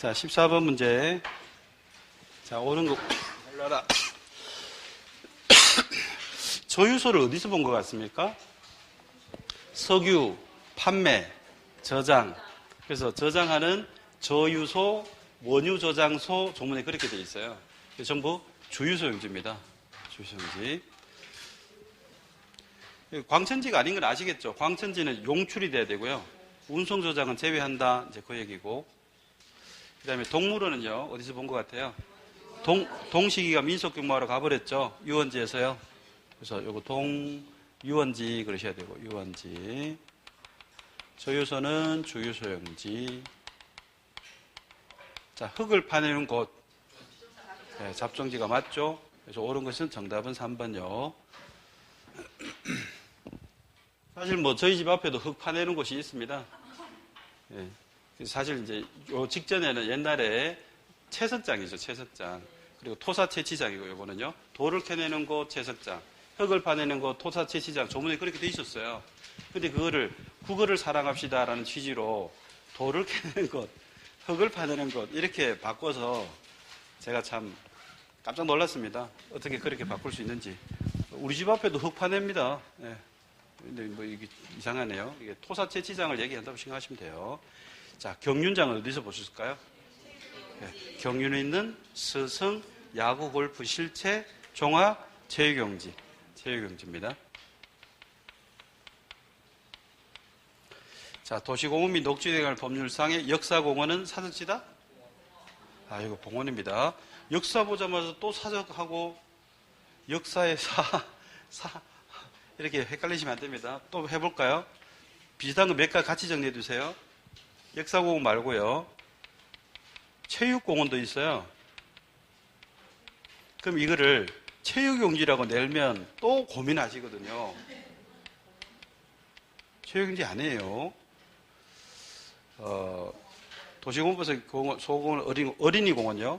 자, 14번 문제. 자, 오는 거 올라라. 저유소를 어디서 본 것 같습니까? 석유, 판매, 저장. 그래서 저장하는 저유소, 원유 저장소 조문에 그렇게 되어 있어요. 전부 주유소 용지입니다. 주유소 용지. 광천지가 아닌 건 아시겠죠? 광천지는 용출이 돼야 되고요. 운송 저장은 제외한다. 이제 그 얘기고. 그 다음에 동물원은요, 어디서 본 것 같아요? 동식이가 민속경마하러 가버렸죠. 유원지에서요. 그래서 요거 유원지 그러셔야 되고, 유원지. 저유소는 주유소 용지. 자, 흙을 파내는 곳. 네, 잡종지가 맞죠? 그래서 옳은 것은 정답은 3번요. 사실 뭐 저희 집 앞에도 흙 파내는 곳이 있습니다. 네. 사실 이제 요 직전에는 옛날에 채석장이죠, 채석장. 그리고 토사채취장이고, 요거는요. 돌을 캐내는 곳 채석장, 흙을 파내는 곳 토사채취장 조문에 그렇게 돼 있었어요. 근데 그거를 국어를 사랑합시다라는 취지로 돌을 캐내는 곳, 흙을 파내는 곳 이렇게 바꿔서 제가 참 깜짝 놀랐습니다. 어떻게 그렇게 바꿀 수 있는지. 우리 집 앞에도 흙 파냅니다. 네. 근데 뭐 이게 이상하네요. 이게 토사채취장을 얘기한다고 생각하시면 돼요. 자, 경륜장은 어디서 보셨을까요? 네. 경륜에 있는 스승, 야구, 골프, 실체, 종합, 체육용지. 체육용지입니다. 자, 도시공원 및 녹지대관 법률상의 역사공원은 사적지다? 아, 이거 공원입니다. 역사 보자마자 또 사적하고 역사의 이렇게 헷갈리시면 안 됩니다. 또 해볼까요? 비슷한 거 몇 가지 같이 정리해 두세요. 역사공원 말고요. 체육공원도 있어요. 그럼 이거를 체육용지라고 내면 또 고민하시거든요. 체육용지 아니에요. 도시공원에서 소공원 어린이공원요.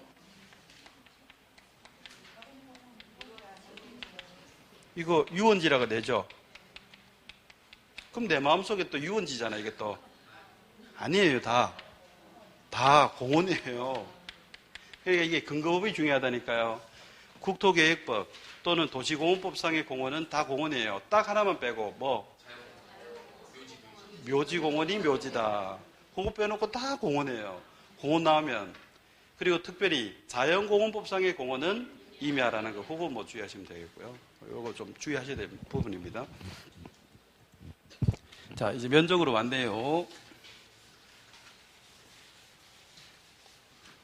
이거 유원지라고 내죠. 그럼 내 마음속에 또 유원지잖아, 이게 또. 아니에요, 다 공원이에요. 그러니까 이게 근거법이 중요하다니까요. 국토계획법 또는 도시공원법상의 공원은 다 공원이에요. 딱 하나만 빼고, 묘지공원이 묘지다. 그거 빼놓고 다 공원이에요. 공원 나오면. 그리고 특별히 자연공원법상의 공원은 임야라는 거, 그거 뭐 주의하시면 되겠고요. 이거 좀 주의하셔야 될 부분입니다. 자, 이제 면적으로 왔네요.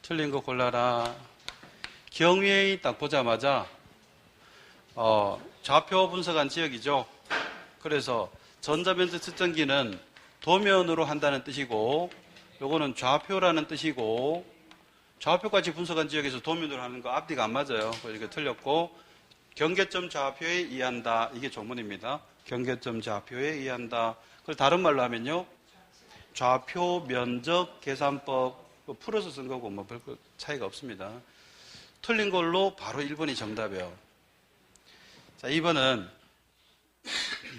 틀린 거 골라라. 경외의 딱 보자마자 좌표 분석한 지역이죠. 그래서 전자면적 측정기는 도면으로 한다는 뜻이고, 요거는 좌표라는 뜻이고, 좌표까지 분석한 지역에서 도면으로 하는 거 앞뒤가 안 맞아요. 이게 틀렸고, 경계점 좌표에 의한다. 이게 조문입니다. 경계점 좌표에 의한다. 그걸 다른 말로 하면요, 좌표 면적 계산법 풀어서 쓴 거고 뭐 별 차이가 없습니다. 틀린 걸로 바로 1번이 정답이에요. 자, 2번은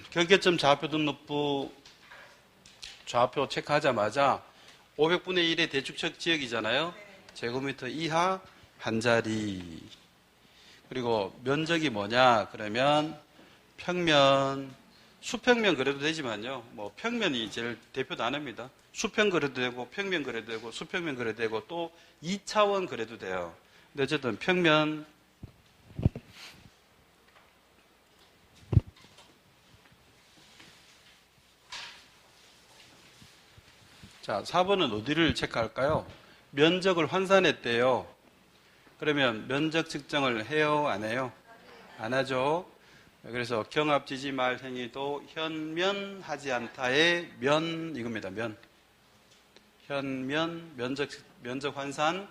경계점 좌표 등록부 좌표 체크하자마자 500분의 1의 대축척 지역이잖아요. 제곱미터 이하 한 자리. 그리고 면적이 뭐냐? 그러면 평면, 수평면 그래도 되지만요. 뭐 평면이 제일 대표 단어입니다. 수평 그래도 되고, 평면 그래도 되고, 수평면 그래도 되고, 또 2차원 그래도 돼요. 근데 어쨌든 평면. 자, 4번은 어디를 체크할까요? 면적을 환산했대요. 그러면 면적 측정을 해요? 안 해요? 안 하죠. 그래서 경합지지 말 행위도 현면하지 않다의 면, 이겁니다. 면. 현면, 면적 환산,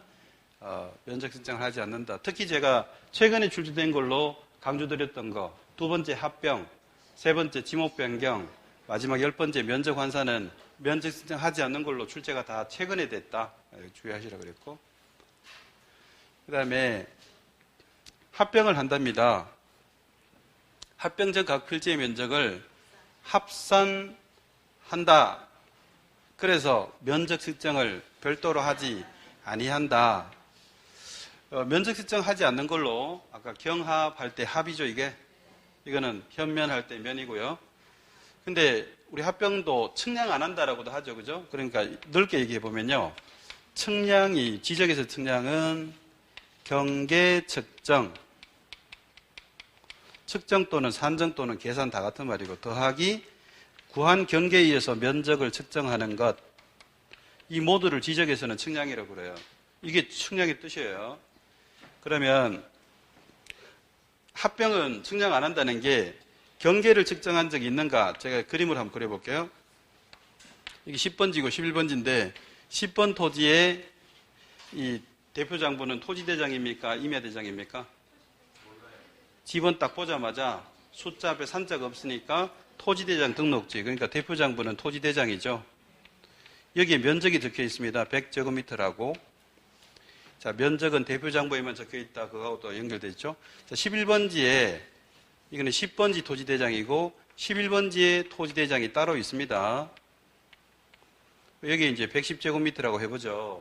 면적 측정을 하지 않는다. 특히 제가 최근에 출시된 걸로 강조드렸던 거, 2번째 합병, 3번째 지목 변경, 마지막 10번째 면적 환산은 면적 측정하지 않는 걸로 출제가 다 최근에 됐다. 주의하시라 그랬고. 그 다음에 합병을 한답니다. 합병 전 각 필지의 면적을 합산한다. 그래서 면적 측정을 별도로 하지 아니한다. 면적 측정하지 않는 걸로 아까 경합할 때 합이죠, 이게. 이거는 현면할 때 면이고요. 근데 우리 합병도 측량 안 한다라고도 하죠, 그죠? 그러니까 넓게 얘기해 보면요. 측량이, 지적에서 측량은 경계 측정, 측정 또는 산정 또는 계산 다 같은 말이고, 더하기 구한 경계에 의해서 면적을 측정하는 것, 이 모두를 지적에서는 측량이라고 그래요. 이게 측량의 뜻이에요. 그러면 합병은 측량 안 한다는 게 경계를 측정한 적이 있는가? 제가 그림을 한번 그려볼게요. 이게 10번지고 11번지인데 10번 토지의 이 대표장부는 토지대장입니까? 임야대장입니까? 집은 딱 보자마자 숫자 앞에 산자가 없으니까 토지대장 등록지, 그러니까 대표장부는 토지대장이죠. 여기에 면적이 적혀 있습니다. 100제곱미터라고. 자, 면적은 대표장부에만 적혀 있다. 그거하고도 연결되어 있죠. 자, 11번지에, 이거는 10번지 토지대장이고, 11번지에 토지대장이 따로 있습니다. 여기 이제 110제곱미터라고 해보죠.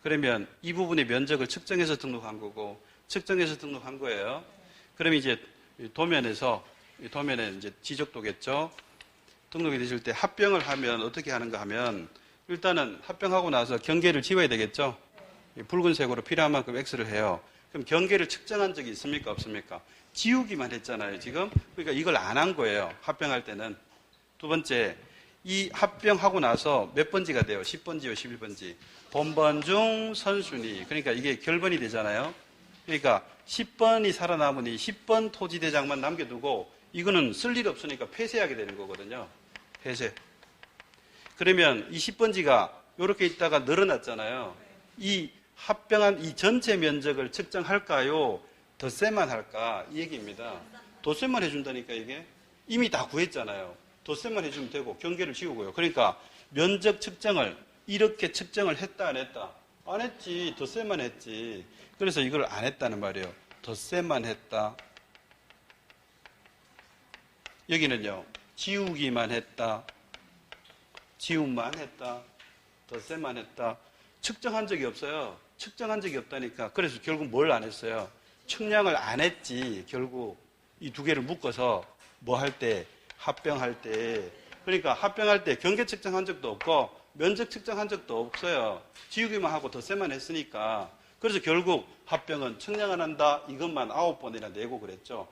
그러면 이 부분의 면적을 측정해서 등록한 거고, 측정해서 등록한 거예요. 그럼 이제 도면에서, 도면에 이제 지적도겠죠. 등록이 되실 때 합병을 하면 어떻게 하는가 하면, 일단은 합병하고 나서 경계를 지워야 되겠죠. 붉은색으로 필요한 만큼 X를 해요. 그럼 경계를 측정한 적이 있습니까? 없습니까? 지우기만 했잖아요, 지금. 그러니까 이걸 안 한 거예요, 합병할 때는. 두 번째, 이 합병하고 나서 몇 번지가 돼요? 10번지요, 11번지. 본번 중 선순위. 그러니까 이게 결번이 되잖아요. 그러니까 10번이 살아남으니 10번 토지대장만 남겨두고 이거는 쓸 일 없으니까 폐쇄하게 되는 거거든요. 폐쇄. 그러면 이 10번지가 이렇게 있다가 늘어났잖아요. 이 합병한 이 전체 면적을 측정할까요? 덧셈만 할까? 이 얘기입니다. 덧셈만 해준다니까 이게. 이미 다 구했잖아요. 덧셈만 해주면 되고 경계를 지우고요. 그러니까 면적 측정을 이렇게 측정을 했다 안 했다? 안 했지. 덧셈만 했지. 그래서 이걸 안 했다는 말이에요. 덧셈만 했다. 여기는요. 지우기만 했다. 지움만 했다. 덧셈만 했다. 측정한 적이 없어요. 측정한 적이 없다니까. 그래서 결국 뭘 안 했어요? 측량을 안 했지. 결국 이 두 개를 묶어서 뭐 할 때? 합병할 때. 그러니까 합병할 때 경계 측정한 적도 없고 면적 측정한 적도 없어요. 지우기만 하고 덧셈만 했으니까. 그래서 결국 합병은 측량 안 한다. 이것만 9번이나 내고 그랬죠.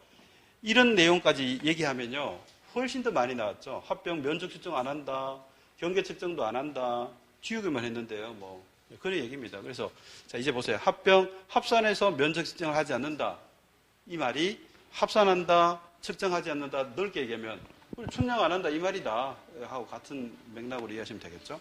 이런 내용까지 얘기하면요. 훨씬 더 많이 나왔죠. 합병 면적 측정 안 한다. 경계 측정도 안 한다. 지우기만 했는데요. 뭐 그런 얘기입니다. 그래서 자 이제 보세요. 합병 합산해서 면적 측정을 하지 않는다. 이 말이 합산한다, 측정하지 않는다. 넓게 얘기하면 측량 안 한다 이 말이다 하고 같은 맥락으로 이해하시면 되겠죠.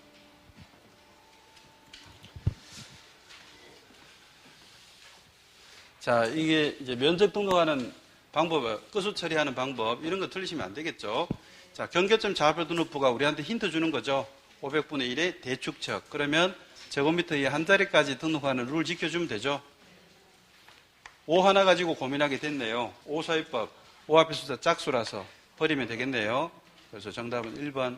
자 이게 이제 면적 등록하는 방법, 끝수 처리하는 방법 이런 거 틀리시면 안 되겠죠. 자 경계점 좌표 등록부가 우리한테 힌트 주는 거죠. 500분의 1의 대축척. 그러면 제곱미터 이하 한 자리까지 등록하는 룰 지켜주면 되죠. 5 하나 가지고 고민하게 됐네요. 5사위법. 5 앞에 숫자 짝수라서 버리면 되겠네요. 그래서 정답은 1번.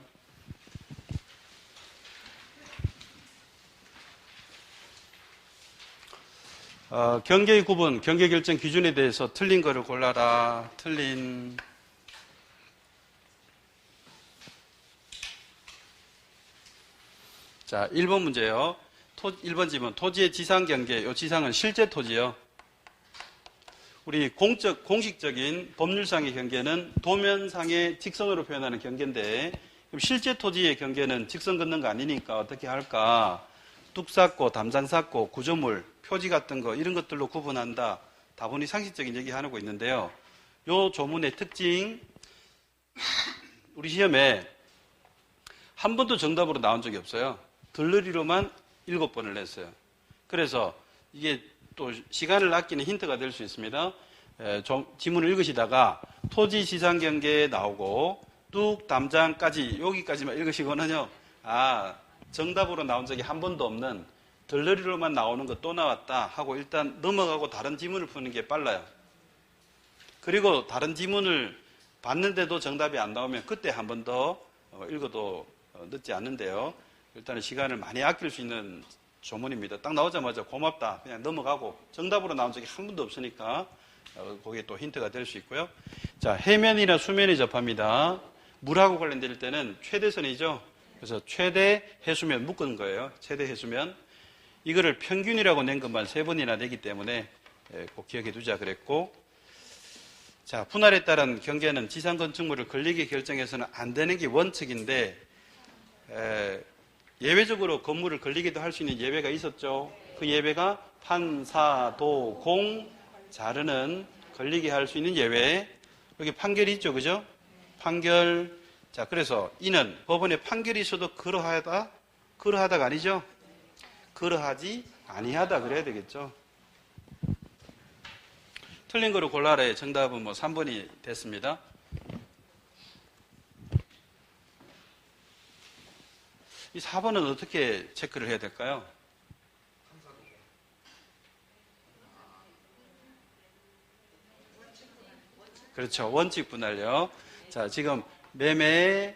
경계의 구분, 경계 결정 기준에 대해서 틀린 거를 골라라. 틀린. 자, 1번 문제요. 1번 지문. 토지의 지상 경계. 이 지상은 실제 토지요. 우리 공식적인 법률상의 경계는 도면상의 직선으로 표현하는 경계인데, 그럼 실제 토지의 경계는 직선 긋는 거 아니니까 어떻게 할까? 뚝 쌓고, 담장 쌓고, 구조물, 표지 같은 거, 이런 것들로 구분한다. 다분히 상식적인 얘기 하고 있는데요. 요 조문의 특징, 우리 시험에 한 번도 정답으로 나온 적이 없어요. 들러리로만 7번을 냈어요. 그래서 이게 또 시간을 아끼는 힌트가 될 수 있습니다. 지문을 읽으시다가 토지 지상 경계에 나오고 뚝 담장까지 여기까지만 읽으시고는요. 아 정답으로 나온 적이 한 번도 없는 들러리로만 나오는 거 또 나왔다 하고 일단 넘어가고 다른 지문을 푸는 게 빨라요. 그리고 다른 지문을 봤는데도 정답이 안 나오면 그때 한 번 더 읽어도 늦지 않는데요. 일단은 시간을 많이 아낄 수 있는 조문입니다. 딱 나오자마자 고맙다 그냥 넘어가고 정답으로 나온 적이 한 번도 없으니까 거기에 또 힌트가 될 수 있고요. 자, 해면이나 수면이 접합니다. 물하고 관련될 때는 최대선이죠. 그래서 최대 해수면 묶은 거예요. 최대 해수면. 이거를 평균이라고 낸 것만 3번이나 내기 때문에 꼭 기억해 두자 그랬고, 자, 분할에 따른 경계는 지상 건축물을 걸리게 결정해서는 안 되는 게 원칙인데, 예외적으로 건물을 걸리기도 할 수 있는 예외가 있었죠. 그 예외가 판, 사, 도, 공, 자르는 걸리게 할 수 있는 예외. 여기 판결이 있죠, 그죠? 판결. 자, 그래서 이는 법원에 판결이 있어도 그러하다가 아니죠? 그러하지 아니하다 그래야 되겠죠. 틀린 거로 골라라. 정답은 3번이 됐습니다. 이 4번은 어떻게 체크를 해야 될까요? 그렇죠. 원칙 분할요. 자, 지금 매매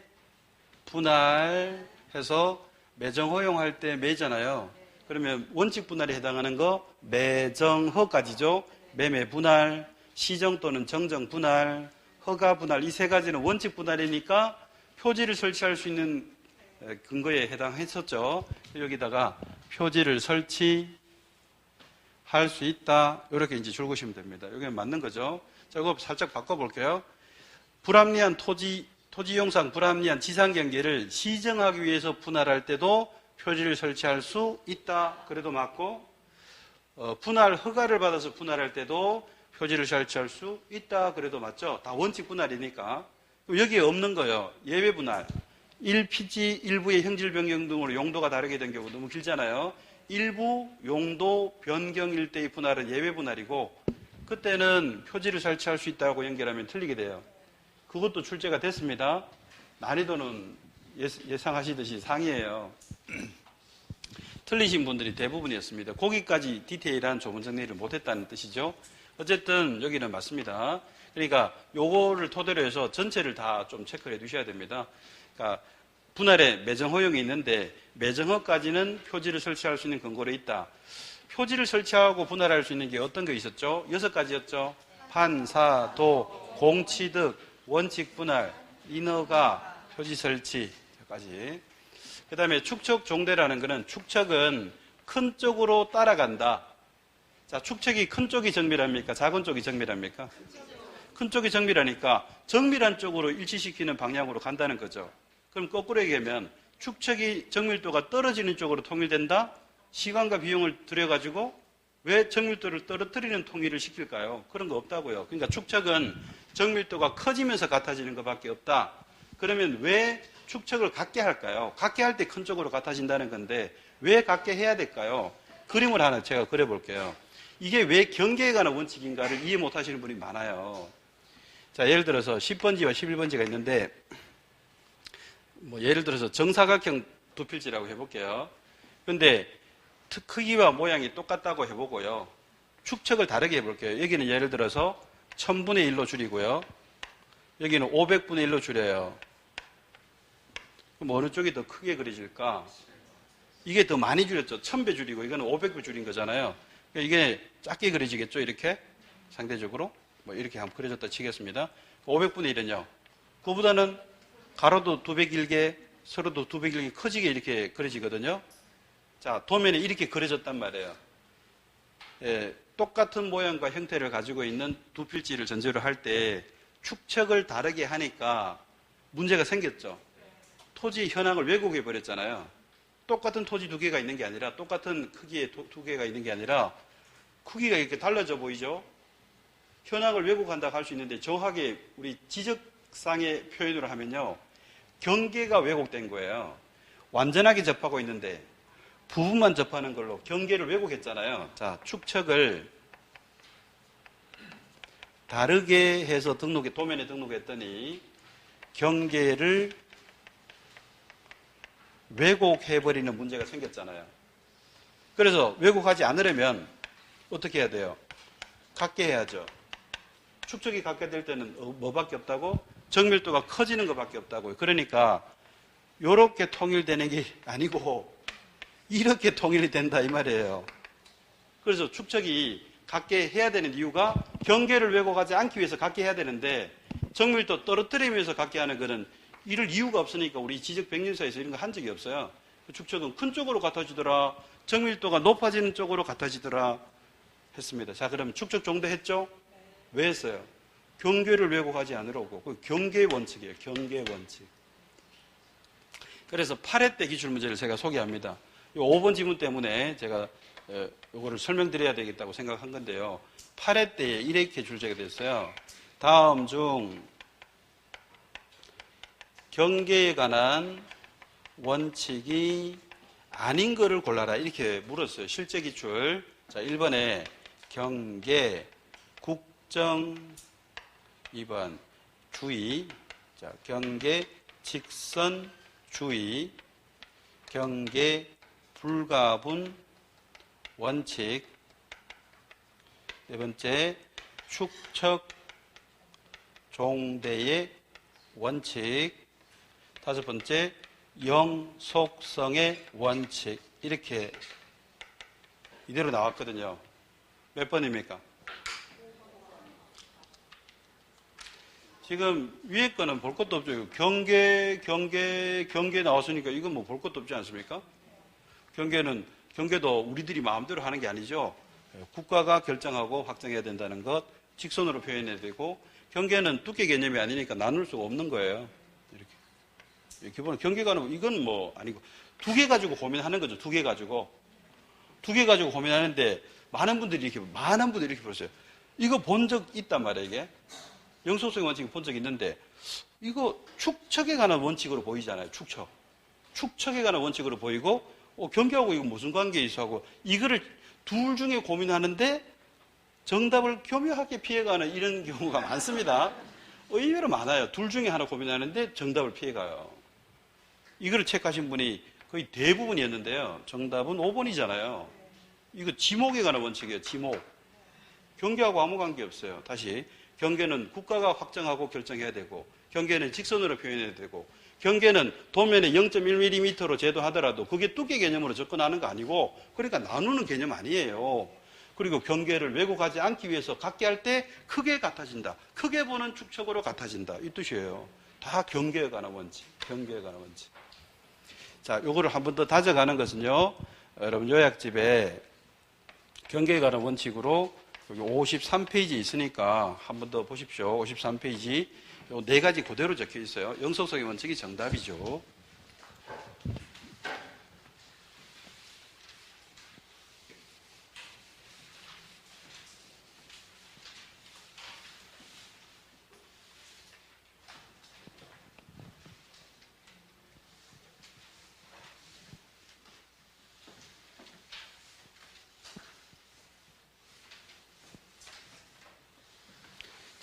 분할해서 매정 허용할 때 매잖아요. 그러면 원칙 분할에 해당하는 거 매정허까지죠. 매매 분할, 시정 또는 정정 분할, 허가 분할 이 3가지는 원칙 분할이니까 표지를 설치할 수 있는 근거에 해당했었죠. 여기다가 표지를 설치할 수 있다. 이렇게 이제 줄거시면 됩니다. 여기 맞는 거죠. 자, 이거 살짝 바꿔볼게요. 불합리한 토지용상 불합리한 지상경계를 시정하기 위해서 분할할 때도 표지를 설치할 수 있다. 그래도 맞고, 분할 허가를 받아서 분할할 때도 표지를 설치할 수 있다. 그래도 맞죠? 다 원칙 분할이니까. 여기에 없는 거예요. 예외 분할. 1피지 일부의 형질 변경 등으로 용도가 다르게 된 경우 너무 길잖아요. 일부 용도 변경일 때의 분할은 예외 분할이고, 그때는 표지를 설치할 수 있다고 연결하면 틀리게 돼요. 그것도 출제가 됐습니다. 난이도는 예상하시듯이 상이에요. 틀리신 분들이 대부분이었습니다. 거기까지 디테일한 조문 정리를 못했다는 뜻이죠. 어쨌든 여기는 맞습니다. 그러니까 요거를 토대로 해서 전체를 다 좀 체크를 해 두셔야 됩니다. 그러니까 분할에 매정 허용이 있는데 매정허까지는 표지를 설치할 수 있는 근거로 있다. 표지를 설치하고 분할할 수 있는 게 어떤 게 있었죠? 6가지였죠. 판, 사, 도, 공취득, 원칙 분할, 인허가, 표지 설치까지. 그 다음에 축척 종대라는 거는 축척은 큰 쪽으로 따라간다. 자, 축척이 큰 쪽이 정밀합니까? 작은 쪽이 정밀합니까? 큰 쪽이 정밀하니까 정밀한 쪽으로 일치시키는 방향으로 간다는 거죠. 그럼 거꾸로 얘기하면 축척이 정밀도가 떨어지는 쪽으로 통일된다? 시간과 비용을 들여가지고 왜 정밀도를 떨어뜨리는 통일을 시킬까요? 그런 거 없다고요. 그러니까 축척은 정밀도가 커지면서 같아지는 것밖에 없다. 그러면 왜 축척을 같게 할까요? 같게 할 때 큰 쪽으로 같아진다는 건데 왜 같게 해야 될까요? 그림을 하나 제가 그려볼게요. 이게 왜 경계에 관한 원칙인가를 이해 못 하시는 분이 많아요. 자, 예를 들어서 10번지와 11번지가 있는데 예를 들어서 정사각형 두필지라고 해볼게요. 그런데 크기와 모양이 똑같다고 해보고요. 축척을 다르게 해볼게요. 여기는 예를 들어서 1000분의 1로 줄이고요. 여기는 500분의 1로 줄여요. 그럼 어느 쪽이 더 크게 그려질까? 이게 더 많이 줄였죠. 1000배 줄이고 이거는 500배 줄인 거잖아요. 그러니까 이게 작게 그려지겠죠. 이렇게 상대적으로 이렇게 한번 그려졌다 치겠습니다. 500분의 1은요. 그보다는 가로도 2배 길게 세로도 2배 길게 커지게 이렇게 그려지거든요. 자, 도면에 이렇게 그려졌단 말이에요. 예, 똑같은 모양과 형태를 가지고 있는 두 필지를 전제로 할 때 축척을 다르게 하니까 문제가 생겼죠. 토지 현황을 왜곡해 버렸잖아요. 똑같은 토지 2개가 있는 게 아니라 똑같은 크기의 2개가 있는 게 아니라 크기가 이렇게 달라져 보이죠. 현황을 왜곡한다고 할 수 있는데 정확하게 우리 지적상의 표현으로 하면요. 경계가 왜곡된 거예요. 완전하게 접하고 있는데 부분만 접하는 걸로 경계를 왜곡했잖아요. 자, 축척을 다르게 해서 도면에 등록했더니 경계를 왜곡해버리는 문제가 생겼잖아요. 그래서 왜곡하지 않으려면 어떻게 해야 돼요? 같게 해야죠. 축척이 같게 될 때는 뭐밖에 없다고? 정밀도가 커지는 것밖에 없다고요. 그러니까 이렇게 통일되는 게 아니고 이렇게 통일이 된다 이 말이에요. 그래서 축척이 갖게 해야 되는 이유가 경계를 왜곡하지 않기 위해서 갖게 해야 되는데 정밀도 떨어뜨리면서 갖게 하는 거는 이럴 이유가 없으니까 우리 지적 백년사에서 이런 거 한 적이 없어요. 축척은 큰 쪽으로 같아지더라. 정밀도가 높아지는 쪽으로 같아지더라 했습니다. 자, 그럼 축척 종대했죠? 왜 했어요? 경계를 왜곡하지 않으려고. 그 경계 원칙이에요. 경계 원칙. 그래서 8회 때 기출 문제를 제가 소개합니다. 이 5번 지문 때문에 제가 이거를 설명드려야 되겠다고 생각한 건데요. 8회 때에 이렇게 출제가 됐어요. 다음 중 경계에 관한 원칙이 아닌 거를 골라라. 이렇게 물었어요. 실제 기출. 자, 1번에 경계, 국정, 2번 주의. 자, 경계, 직선, 주의, 경계, 불가분, 원칙. 네 번째, 축척, 종대의 원칙. 다섯 번째, 영속성의 원칙. 이렇게 이대로 나왔거든요. 몇 번입니까? 지금 위에 거는 볼 것도 없죠. 경계 나왔으니까 이건 뭐 볼 것도 없지 않습니까? 경계도 우리들이 마음대로 하는 게 아니죠. 국가가 결정하고 확정해야 된다는 것, 직선으로 표현해야 되고, 경계는 두께 개념이 아니니까 나눌 수가 없는 거예요. 이렇게. 기본 경계가 이건 뭐 아니고, 두 개 가지고 고민하는 거죠. 두 개 가지고 고민하는데, 많은 분들이 이렇게 보셨어요. 이거 본 적 있단 말이에요, 이게. 영속성의 원칙이 본 적이 있는데, 이거 축척에 관한 원칙으로 보이잖아요, 축척에 관한 원칙으로 보이고, 경계하고 이거 무슨 관계 있어 하고, 이거를 둘 중에 고민하는데, 정답을 교묘하게 피해가는 이런 경우가 많습니다. 의외로 많아요. 둘 중에 하나 고민하는데 정답을 피해가요. 이거를 체크하신 분이 거의 대부분이었는데요. 정답은 5번이잖아요. 이거 지목에 관한 원칙이에요, 지목. 경계하고 아무 관계 없어요. 다시. 경계는 국가가 확정하고 결정해야 되고, 경계는 직선으로 표현해야 되고, 경계는 도면에 0.1mm로 제도하더라도 그게 두께 개념으로 접근하는 거 아니고, 그러니까 나누는 개념 아니에요. 그리고 경계를 왜곡하지 않기 위해서 갖게 할 때 크게 같아진다. 크게 보는 축척으로 같아진다. 이 뜻이에요. 다 경계에 관한 원칙. 자, 요거를 한 번 더 다져가는 것은요, 여러분 요약집에 경계에 관한 원칙으로 여기 53페이지 있으니까 한 번 더 보십시오. 53페이지. 요 네 가지 그대로 적혀 있어요. 영속성의 원칙이 정답이죠.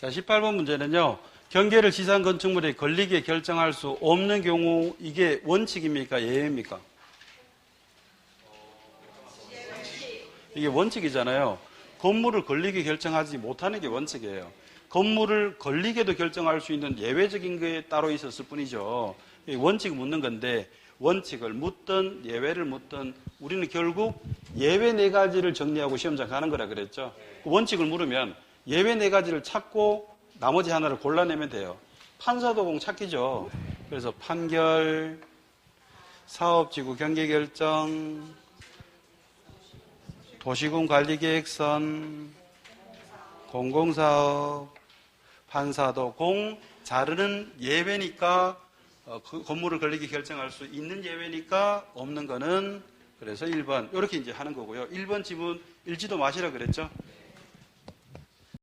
자, 18번 문제는요. 경계를 지상 건축물에 걸리게 결정할 수 없는 경우 이게 원칙입니까? 예외입니까? 이게 원칙이잖아요. 건물을 걸리게 결정하지 못하는 게 원칙이에요. 건물을 걸리게도 결정할 수 있는 예외적인 게 따로 있었을 뿐이죠. 원칙을 묻는 건데 원칙을 묻든 예외를 묻든 우리는 결국 예외 네 가지를 정리하고 시험장 가는 거라 그랬죠. 원칙을 물으면 예외 네 가지를 찾고 나머지 하나를 골라내면 돼요. 판사도공 찾기죠. 그래서 판결, 사업지구 경계결정, 도시군 관리계획선, 공공사업, 판사도공, 자르는 예외니까 그 건물을 걸리게 결정할 수 있는 예외니까 없는 거는 그래서 1번 이렇게 이제 하는 거고요. 1번 지문 읽지도 마시라 그랬죠.